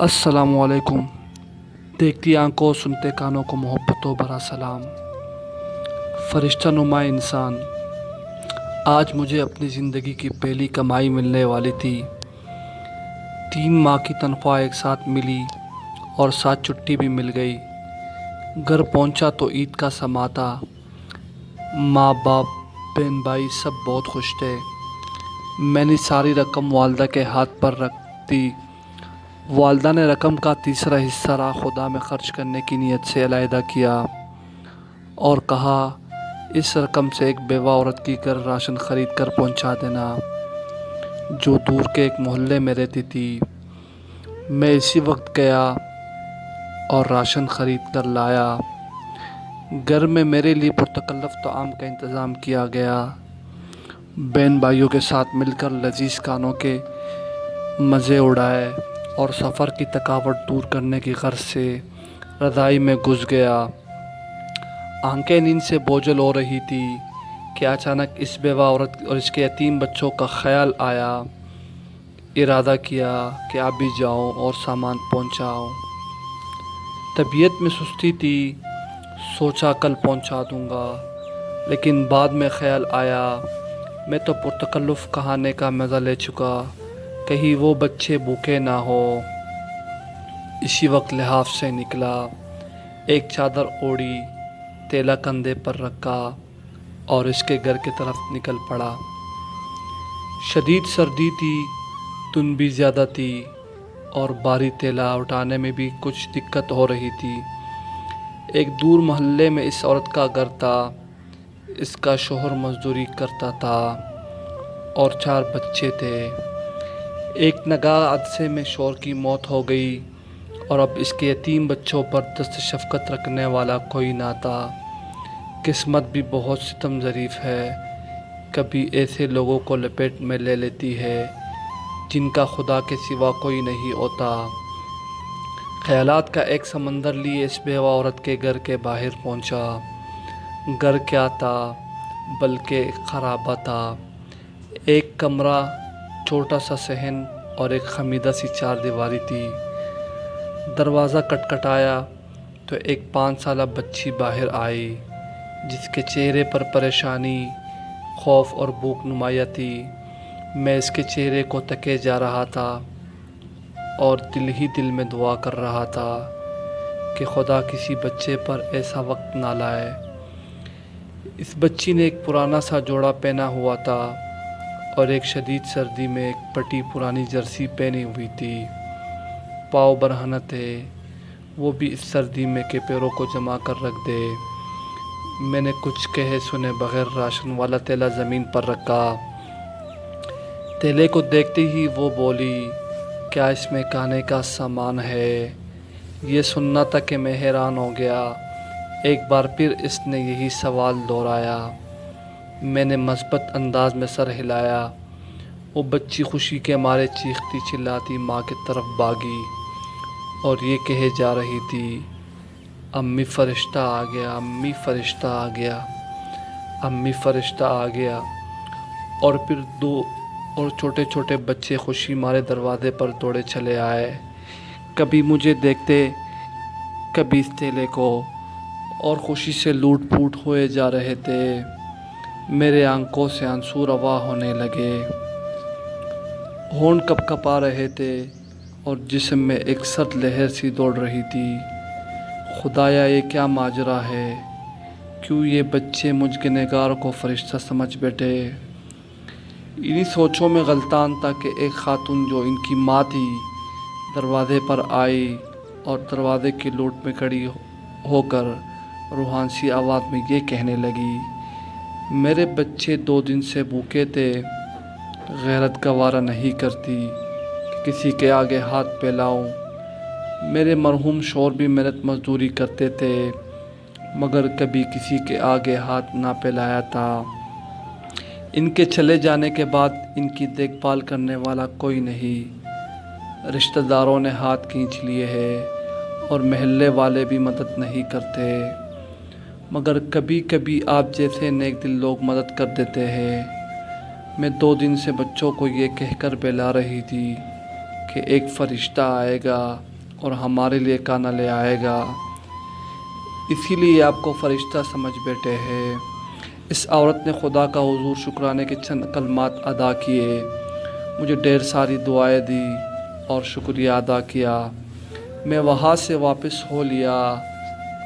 अस्सलाम वालेकुम। देखती आंखों सुनते कानों को मोहब्बतों भरा सलाम। फरिश्ता नुमा इंसान, आज मुझे अपनी ज़िंदगी की पहली कमाई मिलने वाली थी। 3 माह की तनख्वाह एक साथ मिली और साथ छुट्टी भी मिल गई। घर पहुंचा तो ईद का समा था। माँ बाप बहन भाई सब बहुत खुश थे। मैंने सारी रकम वालदा के हाथ पर रख दी। वालदा ने रकम का तीसरा हिस्सा राह खुदा में ख़र्च करने की नीयत से अलहदा किया और कहा, इस रकम से एक बेवा औरत की घर राशन ख़रीद कर पहुँचा देना जो दूर के एक मोहल्ले में रहती थी। मैं इसी वक्त गया और राशन ख़रीद कर लाया। घर में मेरे लिए पुरतकल्लफ़ तआम का इंतज़ाम किया गया। बहन भाइयों के साथ मिलकर लजीज खानों के मज़े उड़ाए और सफ़र की थकावट दूर करने की गर्ज से रज़ाई में घुस गया। आंखें नींद से बोझल हो रही थी कि अचानक इस बेवा औरत और इसके यतीम बच्चों का ख्याल आया। इरादा किया कि आप भी जाओ और सामान पहुंचाओ। तबीयत में सुस्ती थी, सोचा कल पहुंचा दूंगा, लेकिन बाद में ख्याल आया मैं तो पुरतकल्लुफ़ कहाने का मज़ा ले चुका, कहीं वो बच्चे भूखे ना हो। इसी वक्त लिहाफ से निकला, एक चादर ओढ़ी, तेला कंधे पर रखा और इसके घर की तरफ निकल पड़ा। शदीद सर्दी थी, धुंध भी ज़्यादा थी और भारी तेला उठाने में भी कुछ दिक्कत हो रही थी। एक दूर मोहल्ले में इस औरत का घर था। इसका शोहर मजदूरी करता था और 4 बच्चे थे। एक नगाह हादसे में शोहर की मौत हो गई और अब इसके यतीम बच्चों पर दस्त शफ़क़त रखने वाला कोई ना था। किस्मत भी बहुत सितम ज़रीफ़ है, कभी ऐसे लोगों को लपेट में ले लेती है जिनका खुदा के सिवा कोई नहीं होता। ख़यालात का एक समंदर लिए इस बेवा औरत के घर के बाहर पहुंचा। घर क्या था बल्कि खराबा था। एक कमरा, छोटा सा सहन और एक खमीदा सी 4 दीवारी थी। दरवाज़ा खटखटाया तो एक 5 साला बच्ची बाहर आई जिसके चेहरे पर परेशानी, खौफ और भूख नुमाया थी। मैं इसके चेहरे को तके जा रहा था और दिल ही दिल में दुआ कर रहा था कि खुदा किसी बच्चे पर ऐसा वक्त ना लाए। इस बच्ची ने एक पुराना सा जोड़ा पहना हुआ था और एक शदीद सर्दी में एक फटी पुरानी जर्सी पहनी हुई थी। पाँव बरहना थे, वो भी इस सर्दी में के पैरों को जमा कर रख दे। मैंने कुछ कहे सुने बगैर राशन वाला तेला ज़मीन पर रखा। तेले को देखते ही वो बोली, क्या इसमें खाने का सामान है? ये सुनना था कि मैं हैरान हो गया। एक बार फिर इसने यही सवाल दोहराया। मैंने मस्बत अंदाज में सर हिलाया। वो बच्ची खुशी के मारे चीखती चिल्लाती माँ की तरफ भागी और ये कहे जा रही थी, अम्मी फ़रिश्ता आ गया, अम्मी फ़रिश्ता आ गया, अम्मी फ़रिश्ता आ गया। और फिर 2 और छोटे छोटे बच्चे खुशी मारे दरवाज़े पर दौड़े चले आए। कभी मुझे देखते, कभी इस तेले को, और खुशी से लूट फूट हुए जा रहे थे। मेरे आंखों से आंसू रवा होने लगे, होंठ कँपा रहे थे और जिस्म में एक सर्द लहर सी दौड़ रही थी। खुदाया ये क्या माजरा है? क्यों ये बच्चे मुझ गुनहगार को फ़रिश्ता समझ बैठे? इन्हीं सोचों में गलतान था कि एक खातून जो इनकी माँ थी दरवाज़े पर आई और दरवाज़े की लूट में खड़ी होकर रूहान सी आवाज़ में ये कहने लगी, मेरे बच्चे 2 दिन से भूखे थे। गैरत गवारा नहीं करती कि किसी के आगे हाथ फैलाऊं। मेरे मरहूम शौहर भी मेहनत मजदूरी करते थे मगर कभी किसी के आगे हाथ ना फैलाया था। इनके चले जाने के बाद इनकी देखभाल करने वाला कोई नहीं। रिश्तेदारों ने हाथ खींच लिए हैं और महल्ले वाले भी मदद नहीं करते, मगर कभी कभी आप जैसे नेक दिल लोग मदद कर देते हैं। मैं 2 दिन से बच्चों को ये कहकर बहला रही थी कि एक फ़रिश्ता आएगा اور ہمارے لیے کھانا لے آئے گا، اسی لیے آپ کو فرشتہ سمجھ بیٹھے ہیں۔ اس عورت نے خدا کا حضور شکرانے کے چند کلمات ادا کیے، مجھے ڈھیر ساری دعائیں دی اور شکریہ ادا کیا۔ میں وہاں سے واپس ہو لیا،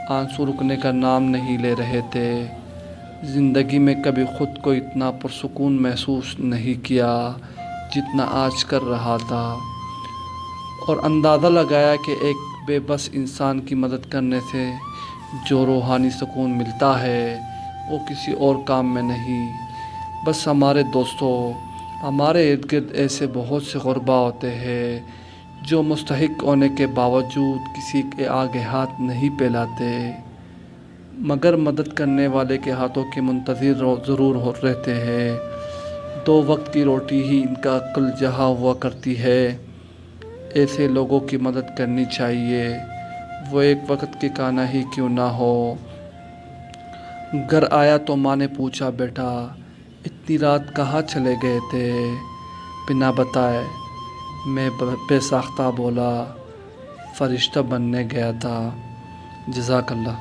آنسو رکنے کا نام نہیں لے رہے تھے۔ زندگی میں کبھی خود کو اتنا پرسکون محسوس نہیں کیا جتنا آج کر رہا تھا، اور اندازہ لگایا کہ ایک بے بس انسان کی مدد کرنے سے جو روحانی سکون ملتا ہے وہ کسی اور کام میں نہیں۔ بس ہمارے دوستوں، ہمارے ارد گرد ایسے بہت سے غربا ہوتے ہیں جو مستحق ہونے کے باوجود کسی کے آگے ہاتھ نہیں پھیلاتے، مگر مدد کرنے والے کے ہاتھوں کے منتظر ضرور رہتے ہیں۔ 2 وقت کی روٹی ہی ان کا عقل جہاں ہوا کرتی ہے۔ ایسے لوگوں کی مدد کرنی چاہیے، وہ ایک وقت کے کھانا ہی کیوں نہ ہو۔ گھر آیا تو ماں نے پوچھا، بیٹا اتنی رات کہاں چلے گئے تھے؟ بنا بتائے میں بے ساختہ بولا، فرشتہ بننے گیا تھا۔ جزاک اللہ۔